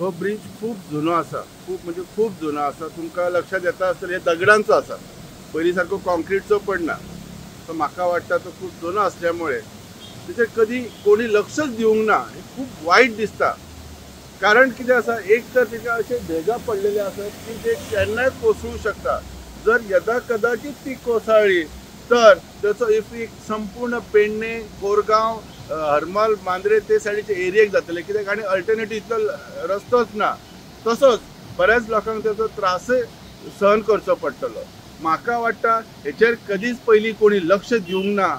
हो ब्रिज खूप जुनो आसा, खूप म्हणजे खूप जुनो आसा। तुमकां लक्षात येता आसतलें हे दगडांचो आसा, पयलीं सारको कॉन्क्रीटचो पण ना। तो म्हाका वाटता तो खूप जुनो असल्यामुळे तेचेर कधी कोणी लक्षच दिवंक ना, हे खूप वाईट दिसता। कारण कितें आसा, एक तर तेका अशे भेगा पडलेले आसत की ते केन्नाय कोसळू शकता। जर यदा कदाचित ती कोसळ्ळी तर त्याचो इफेक्ट संपूर्ण पेडणे, कोरगांव, हरमल, मांद्रे ते सायडीचे एरियेक जातले, कित्याक आनी अल्टरनेटिव्ह इतलो रस्तोच ना। तसोच बऱ्याच लोकांक त्याचो त्रासय सहन करचो पडटलो। म्हाका वाटता हेचेर कधीच पयलीं कोणी लक्ष दिवंक ना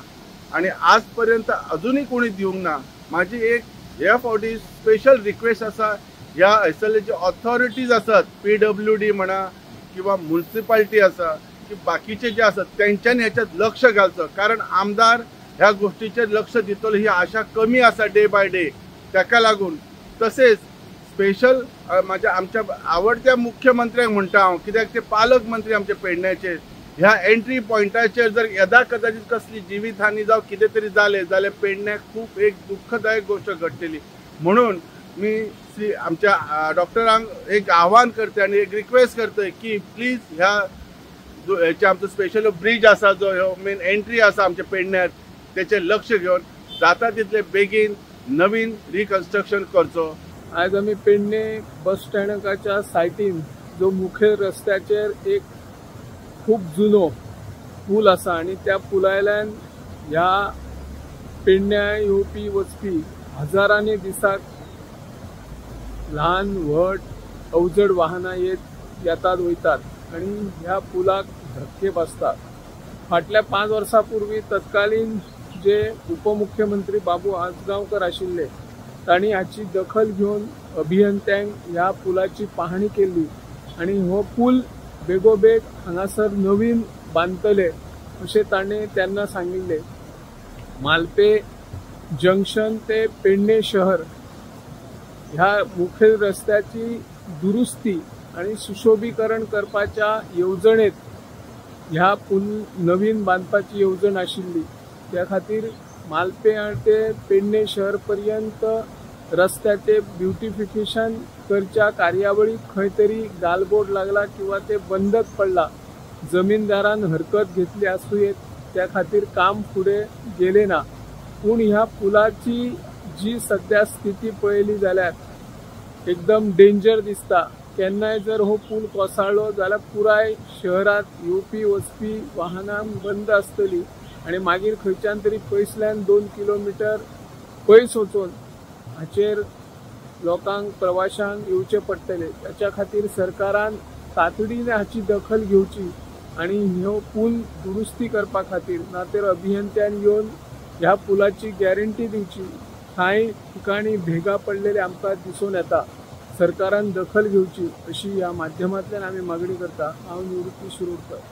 आणि आज पर्यंत अजूनही कोणी दिवंक ना। माझी एक ह्या फावटी स्पेशल रिक्वेस्ट आसा, ह्या हैसरले जे ऑथॉरिटीज आसात, PWD म्हणा किंवा म्युनिसिपालिटी आसा की बाकीचे जे आसात त्यांच्यानी ह्याच्यात लक्ष घालचं, कारण आमदार ह्या गोष्टीचेर लक्ष दितलो ही आशा कमी आसा डे बाय डे। ताका लागून तसेच स्पेशल माझ्या आमच्या आवडत्या मुख्यमंत्र्यांक म्हणटा हांव, कित्याक ते पालक मंत्री आमचे पेडण्याचे, ह्या एंट्री पॉइंटाचेर जर यदा कदाचित कसली जिवीतहानी जावं कितें तरी जालें जाल्यार पेडण्याक खूप एक दुःखदायक गोष्ट घडटली। म्हणून मी आमच्या डॉक्टरांक एक आव्हान करते आणि एक रिक्वेस्ट करते की प्लीज ह्या हेचे आमचो स्पेशल ब्रिज आसा, जो ह्यो मेन एंट्री आसा आमच्या पेडण्यात, तेचेर लक्ष घेवन जाता तितले बेगीन नवीन रिकन्स्ट्रक्शन करचो। आज आम्ही पेडणे बस स्थानकाच्या सायटीन जो मुखेल रस्त्याचेर एक खूप जुनो पूल आसा आणि त्या पुलायल्यान ह्या पेडण्या येवपी वचपी हजारांनी दिसाक ल्हान व्हड अवजड वाहनां येतात वयतात आणि ह्या पुलाक धक्के बसतात। फाटल्या 5 वर्सांपूर्वी तत्कालीन जे उपमुख्यमंत्री बाबू आजगांवकर आशिल्ले तांणी हाची दखल घेवन अभियंत्यांक ह्या पुलाची पाहणी केली आणि हो पूल बेगोबेग हांगासर नवीन बांधतले अशें ताणें तेन्ना सांगिल्ले। मालपे जंक्शन ते पेडणे शहर ह्या मुखेल रस्त्याची दुरुस्ती आणि सुशोभीकरण करपाच्या येवजणेत ह्या पूल नवीन बांधपाची येवजण आशिल्ली। त्या खातीर मालपे ते पेडणे शहर पर्यंत रस्त्याचे ब्युटिफिकेशन करच्या कार्यावळीक खंय तरी गालबोट लागला किंवा ते बंदच पडला। जमीनदारान हरकत घेतली आसूं येत, त्या खातीर काम फुडें गेले ना। पूण ह्या पुलाची जी सध्या स्थिती पळयली जाल्यार एकदम डेंजर दिसता। केन्नाय जर हो पूल कोसळ्ळो जाल्यार पुराय शहरात येवपी वचपी वाहनां बंद आसतली आणि मागीर खंयच्यान तरी पयसल्यान 2 किलोमीटर पयस वचून हाचेर लोकांक प्रवाशांक येवचे पडटले। त्याच्या खातीर सरकारान तातडीने हाची दखल घेवची आणि ह्यो पूल दुरुस्ती करपा खातीर ना तर अभियंत्यान येवन ह्या पुलाची गॅरंटी दिवची। कांय ठिकाणी भेगा पडलेले आमकां दिसून येता, सरकारान दखल घेवची अशी ह्या माध्यमांतल्यान आमी मागणी करता। हांव निवृत्ती शिरोडकर।